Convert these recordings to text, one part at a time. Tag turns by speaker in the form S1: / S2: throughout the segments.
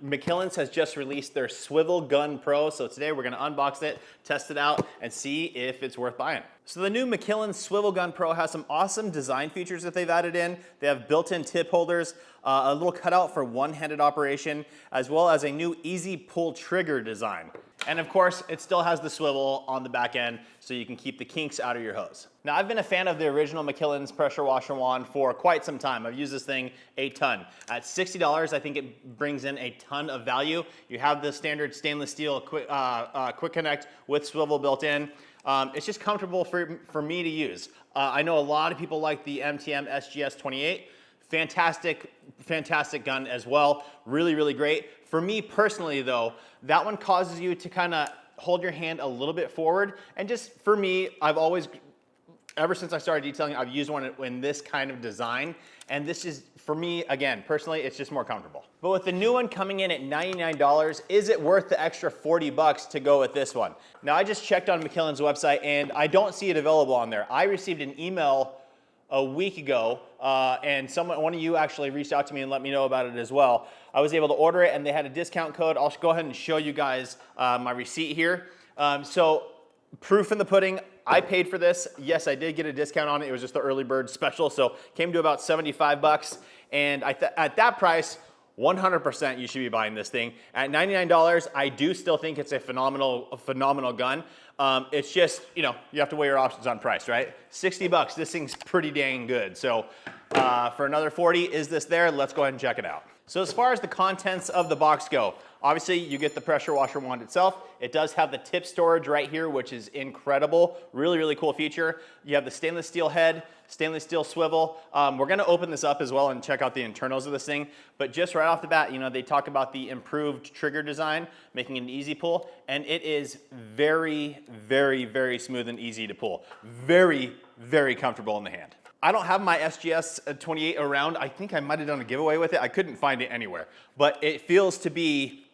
S1: McKillans has just released their Swivel Gun Pro, so today we're gonna unbox it, test it out, and see if it's worth buying. So the new McKillans Swivel Gun Pro has some awesome design features that they've added in. They have built-in tip holders, a little cutout for one-handed operation, as well as a new easy pull trigger design. And of course, it still has the swivel on the back end, so you can keep the kinks out of your hose. Now, I've been a fan of the original McKillans Pressure Washer wand for quite some time. I've used this thing a ton. At $60, I think it brings in a ton of value. You have the standard stainless steel quick connect with swivel built in. It's just comfortable for me to use. I know a lot of people like the MTM SGS 28. Fantastic gun as well. Really, really great. For me personally though, that one causes you to kind of hold your hand a little bit forward. And just for me, I've always, ever since I started detailing, I've used one in this kind of design. And this is, for me, again, personally, it's just more comfortable. But with the new one coming in at $99, is it worth the extra 40 bucks to go with this one? Now, I just checked on McKillans' website and I don't see it available on there. I received an email a week ago, and one of you actually reached out to me and let me know about it as well. I was able to order it and they had a discount code. I'll go ahead and show you guys my receipt here. So proof in the pudding, I paid for this. Yes, I did get a discount on it. It was just the early bird special, so came to about 75 bucks. And at that price, 100% you should be buying this thing. At $99, I do still think it's a phenomenal gun. It's just, you know, you have to weigh your options on price, right? 60 bucks, this thing's pretty dang good. So for another 40, is this there? Let's go ahead and check it out. So as far as the contents of the box go, obviously you get the pressure washer wand itself. It does have the tip storage right here, which is incredible. Really, really cool feature. You have the stainless steel head, stainless steel swivel. We're gonna open this up as well and check out the internals of this thing. But just right off the bat, you know, they talk about the improved trigger design, making it an easy pull, and it is very, very, very smooth and easy to pull. Very, very comfortable in the hand. I don't have my SGS 28 around. I think I might have done a giveaway with it. I couldn't find it anywhere, but it feels to be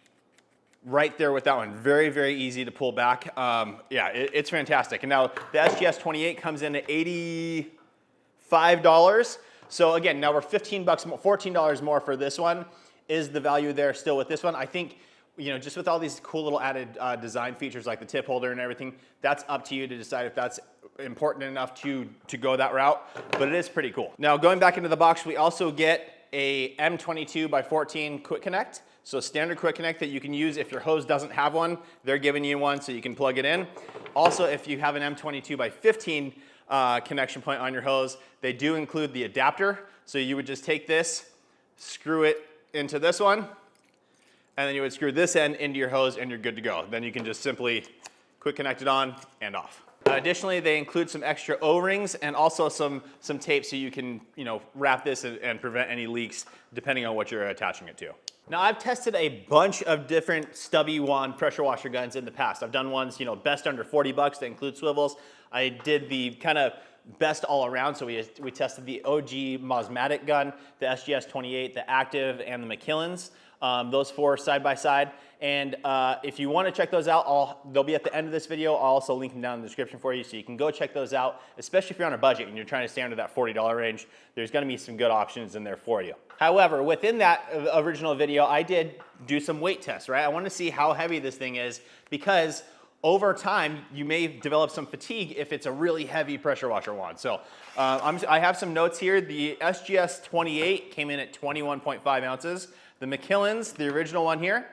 S1: right there with that one. Very, very easy to pull back. Yeah, it's fantastic. And now the SGS 28 comes in at $85. So again, now we're 15 bucks, $14 more for this one. Is the value there still with this one? I think, you know, just with all these cool little added design features like the tip holder and everything, that's up to you to decide if that's important enough to go that route, but it is pretty cool. Now going back into the box, we also get a M22x14 quick connect. So standard quick connect that you can use if your hose doesn't have one, they're giving you one so you can plug it in. Also, if you have an M22x15 connection point on your hose, they do include the adapter. So you would just take this, screw it into this one, and then you would screw this end into your hose and you're good to go. Then you can just simply quick connect it on and off. Additionally, they include some extra O-rings and also some tape so you can, you know, wrap this and prevent any leaks depending on what you're attaching it to. Now, I've tested a bunch of different stubby wand pressure washer guns in the past. I've done ones, you know, best under 40 bucks that include swivels. I did the kind of best all around, so we tested the OG Mosmatic gun, the SGS 28, the Active, and the McKillans. Those four side by side. And if you want to check those out, they'll be at the end of this video. I'll also link them down in the description for you so you can go check those out, especially if you're on a budget and you're trying to stay under that $40 range. There's going to be some good options in there for you. However, within that original video, I did do some weight tests, right? I want to see how heavy this thing is because over time, you may develop some fatigue if it's a really heavy pressure washer wand. So I have some notes here. The SGS 28 came in at 21.5 ounces. The McKillans, the original one here,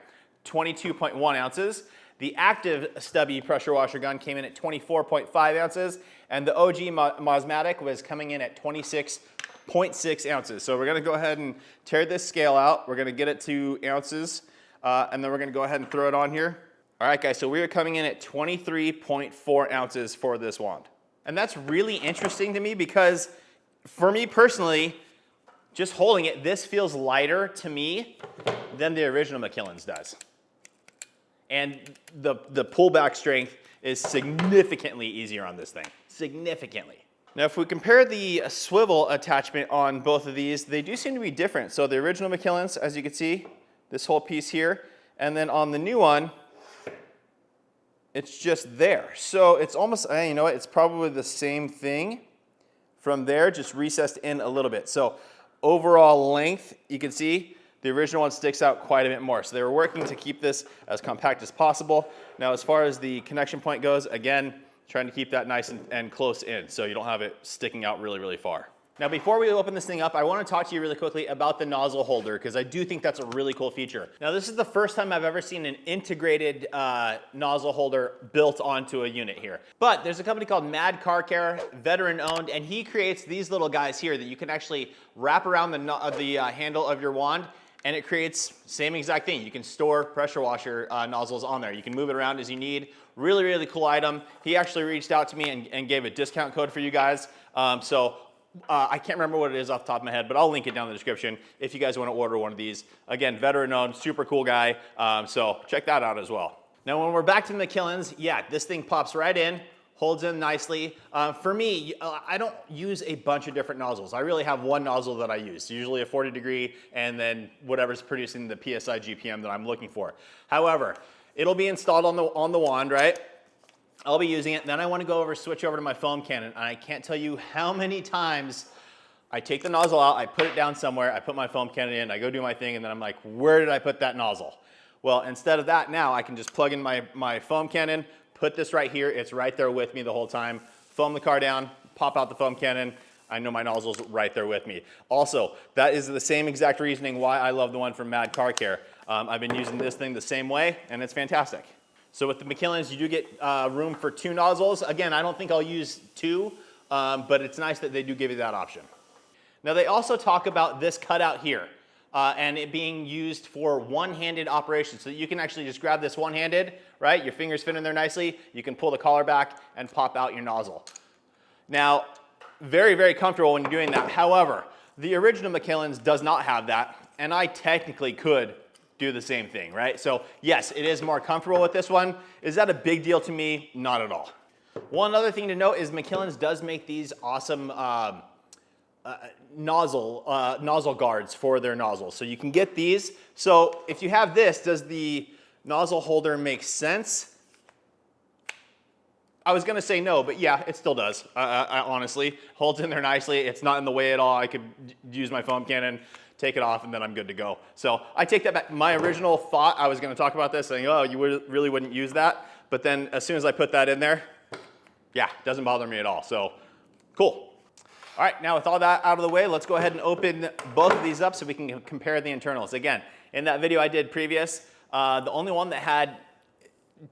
S1: 22.1 ounces. The Active stubby pressure washer gun came in at 24.5 ounces. And the OG Mosmatic was coming in at 26.6 ounces. So we're gonna go ahead and tear this scale out. We're gonna get it to ounces. And then we're gonna go ahead and throw it on here. All right, guys, so we are coming in at 23.4 ounces for this wand. And that's really interesting to me because for me personally, just holding it, this feels lighter to me than the original McKillans does. And the pullback strength is significantly easier on this thing, significantly. Now, if we compare the swivel attachment on both of these, they do seem to be different. So the original McKillans, as you can see, this whole piece here, and then on the new one, it's just there. So it's almost, you know what, it's probably the same thing from there, just recessed in a little bit. So overall length, you can see The original one sticks out quite a bit more. So they were working to keep this as compact as possible. Now, as far as the connection point goes, again, trying to keep that nice and close in so you don't have it sticking out really, really far. Now, before we open this thing up, I want to talk to you really quickly about the nozzle holder because I do think that's a really cool feature. Now, this is the first time I've ever seen an integrated nozzle holder built onto a unit here. But there's a company called Mad Car Care, veteran owned, and he creates these little guys here that you can actually wrap around the handle of your wand, and it creates same exact thing. You can store pressure washer nozzles on there. You can move it around as you need. Really, really cool item. He actually reached out to me and gave a discount code for you guys. I can't remember what it is off the top of my head, but I'll link it down in the description if you guys want to order one of these. Again, veteran owned, super cool guy, so check that out as well. Now, when we're back to the McKillans, yeah, this thing pops right in, holds in nicely. For me, I don't use a bunch of different nozzles. I really have one nozzle that I use, usually a 40 degree, and then whatever's producing the PSI GPM that I'm looking for. However, it'll be installed on the wand, right? I'll be using it, then I want to switch over to my foam cannon, and I can't tell you how many times I take the nozzle out, I put it down somewhere, I put my foam cannon in, I go do my thing, and then I'm like, where did I put that nozzle? Well, instead of that, now I can just plug in my foam cannon, put this right here, it's right there with me the whole time, foam the car down, pop out the foam cannon, I know my nozzle's right there with me. Also, that is the same exact reasoning why I love the one from Mad Car Care. I've been using this thing the same way, and it's fantastic. So with the McKillans, you do get room for 2 nozzles. Again, I don't think I'll use 2, but it's nice that they do give you that option. Now, they also talk about this cutout here and it being used for one-handed operation. So that you can actually just grab this one-handed, right? Your fingers fit in there nicely. You can pull the collar back and pop out your nozzle. Now, very, very comfortable when you're doing that. However, the original McKillans does not have that, and I technically could do the same thing, right? So yes, it is more comfortable with this one. Is that a big deal to me? Not at all. One other thing to note is McKillans does make these awesome nozzle guards for their nozzles. So you can get these. So if you have this, does the nozzle holder make sense? I was gonna say no, but yeah, it still does. I honestly, holds in there nicely. It's not in the way at all. I could use my foam cannon, take it off, and then I'm good to go. So I take that back. My original thought, I was gonna talk about this, saying, oh, you really wouldn't use that. But then as soon as I put that in there, yeah, doesn't bother me at all. So cool. All right, now with all that out of the way, let's go ahead and open both of these up so we can compare the internals. Again, in that video I did previous, the only one that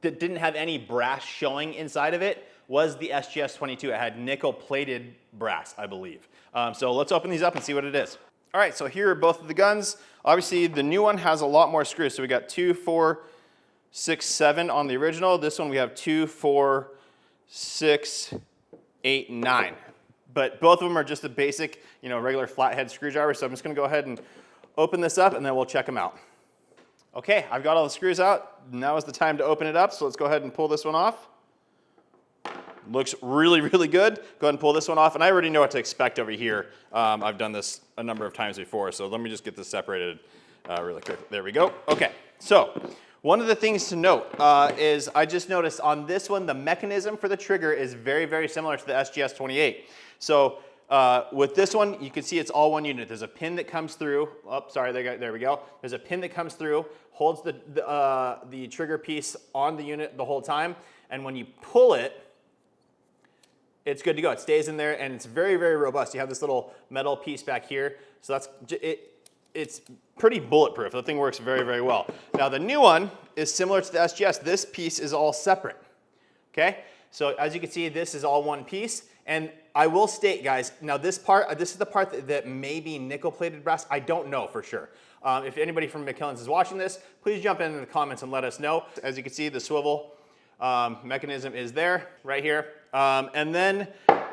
S1: didn't have any brass showing inside of it was the SGS-22. It had nickel-plated brass, I believe. So let's open these up and see what it is. All right, so here are both of the guns. Obviously, the new one has a lot more screws. So we got 2, 4, 6, 7 on the original. This one we have 2, 4, 6, 8, 9. But both of them are just a basic, regular flathead screwdriver. So I'm just gonna go ahead and open this up and then we'll check them out. Okay, I've got all the screws out. Now is the time to open it up. So let's go ahead and pull this one off. Looks really, really good. Go ahead and pull this one off. And I already know what to expect over here. I've done this a number of times before. So let me just get this separated really quick. There we go. Okay, so one of the things to note is I just noticed on this one, the mechanism for the trigger is very, very similar to the SGS-28. So with this one, you can see it's all one unit. There's a pin that comes through. Oh, sorry, there we go. There's a pin that comes through, holds the trigger piece on the unit the whole time. And when you pull it, it's good to go. It stays in there and it's very, very robust. You have this little metal piece back here. So it's pretty bulletproof. The thing works very, very well. Now the new one is similar to the SGS. This piece is all separate, okay? So as you can see, this is all one piece. And I will state, guys, now this is the part that may be nickel-plated brass. I don't know for sure. If anybody from McKillans is watching this, please jump in the comments and let us know. As you can see, the swivel mechanism is there, right here. And then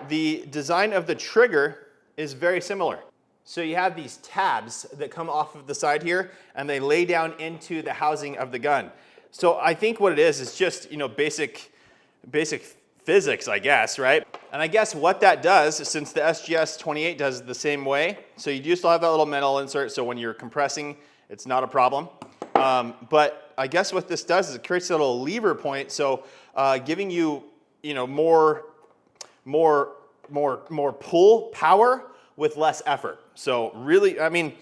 S1: the design of the trigger is very similar. So you have these tabs that come off of the side here, and they lay down into the housing of the gun. So I think what it is just, basic physics, I guess, right? And I guess what that does, since the SGS-28 does the same way, so you do still have that little metal insert, so when you're compressing, it's not a problem. But I guess what this does is it creates a little lever point, so giving you, more pull power with less effort. So really, I mean,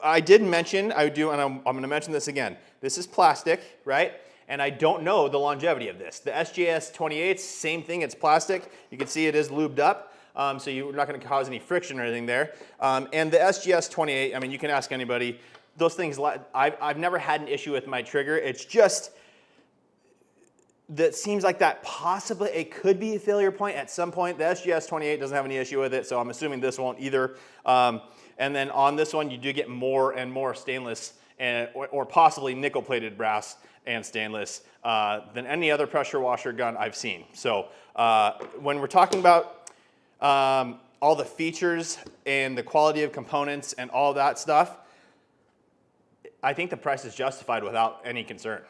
S1: I did mention, and I'm gonna mention this again. This is plastic, right? And I don't know the longevity of this. The SJS 28, same thing, it's plastic. You can see it is lubed up, so you're not gonna cause any friction or anything there. And the SGS 28, I mean, you can ask anybody, those things, I've never had an issue with my trigger. It's just, that seems like that possibly, it could be a failure point at some point. The SGS 28 doesn't have any issue with it, so I'm assuming this won't either. And then on this one, you do get more and more stainless or possibly nickel-plated brass and stainless than any other pressure washer gun I've seen. So when we're talking about all the features and the quality of components and all that stuff, I think the price is justified without any concern.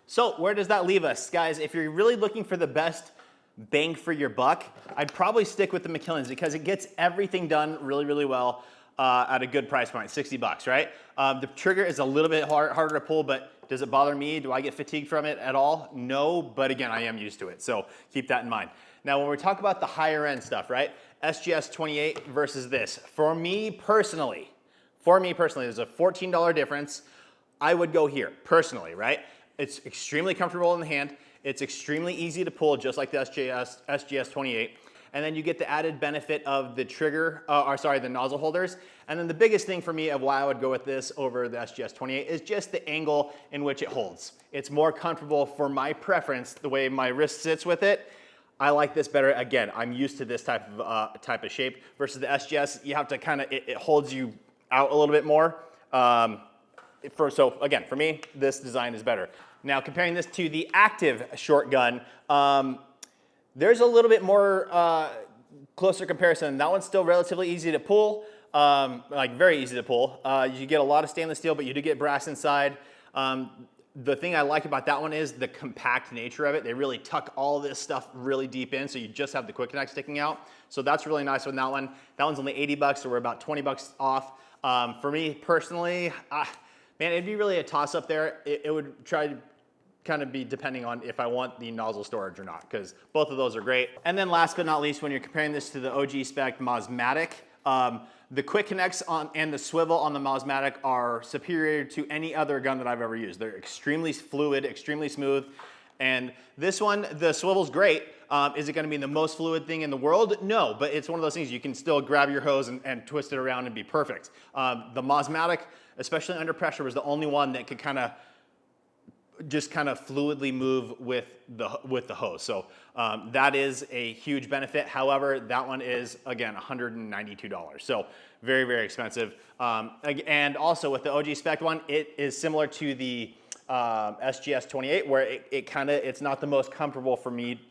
S1: So where does that leave us? Guys, if you're really looking for the best bang for your buck, I'd probably stick with the McKillans because it gets everything done really, really well at a good price point, 60 bucks, right? The trigger is a little bit harder to pull, but does it bother me? Do I get fatigued from it at all? No, but again, I am used to it, so keep that in mind. Now, when we talk about the higher end stuff, right? SGS 28 versus this. For me personally, there's a $14 difference. I would go here, personally, right? It's extremely comfortable in the hand. It's extremely easy to pull, just like the SGS 28. And then you get the added benefit of the trigger, the nozzle holders. And then the biggest thing for me of why I would go with this over the SGS 28 is just the angle in which it holds. It's more comfortable for my preference, the way my wrist sits with it. I like this better. Again, I'm used to this type of shape versus the SGS. You have to kind of, it holds you out a little bit more. So again, for me, this design is better. Now comparing this to the active short gun, there's a little bit more closer comparison. That one's still relatively easy to pull, like very easy to pull. You get a lot of stainless steel, but you do get brass inside. The thing I like about that one is the compact nature of it. They really tuck all this stuff really deep in, so you just have the quick connect sticking out. So that's really nice on that one. That one's only 80 bucks, so we're about 20 bucks off. For me personally, man, it'd be really a toss up there. It would try to kind of be depending on if I want the nozzle storage or not, because both of those are great. And then last but not least, when you're comparing this to the OG spec Mosmatic, the quick connects and the swivel on the Mosmatic are superior to any other gun that I've ever used. They're extremely fluid, extremely smooth. And this one, the swivel's great. Is it gonna be the most fluid thing in the world? No, but it's one of those things you can still grab your hose and twist it around and be perfect. The Mosmatic, especially under pressure, was the only one that could just kind of fluidly move with the hose. So that is a huge benefit. However, that one is, again, $192. So very, very expensive. And also with the OG spec one, it is similar to the SGS 28, where it's not the most comfortable for me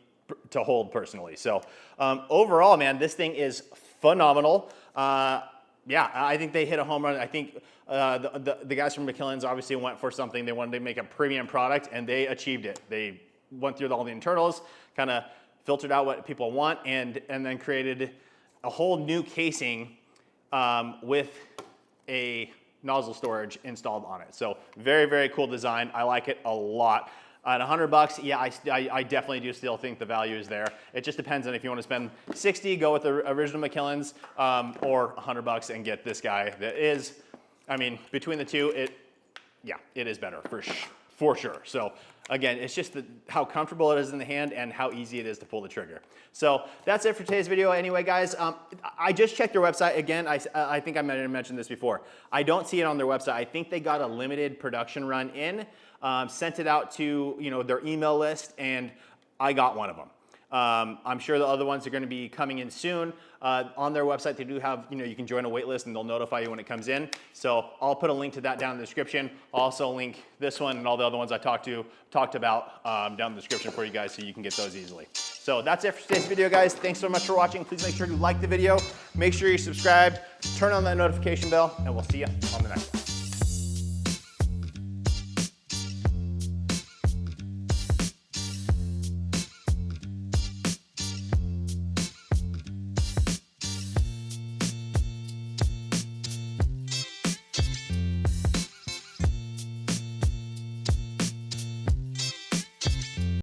S1: to hold personally. So overall, man, this thing is phenomenal. Yeah, I think they hit a home run. I think the guys from McKillans obviously went for something. They wanted to make a premium product, and they achieved it. They went through all the internals, kind of filtered out what people want, and then created a whole new casing with a nozzle storage installed on it. So very, very cool design. I like it a lot. At $100, yeah, I definitely do still think the value is there. It just depends on if you want to spend 60, go with the original McKillans, or $100 and get this guy that is, I mean, between the two, it is better for sure. So again, it's just how comfortable it is in the hand and how easy it is to pull the trigger. So that's it for today's video. Anyway, guys, I just checked their website. Again, I think I might have mentioned this before. I don't see it on their website. I think they got a limited production run in. Sent it out to their email list, and I got one of them. I'm sure the other ones are going to be coming in soon. On their website, they do have, you can join a wait list and they'll notify you when it comes in. So I'll put a link to that down in the description. I'll also link this one and all the other ones I talked about down in the description for you guys so you can get those easily. So that's it for today's video, guys. Thanks so much for watching. Please make sure you like the video. Make sure you're subscribed. Turn on that notification bell, and we'll see you on the next one.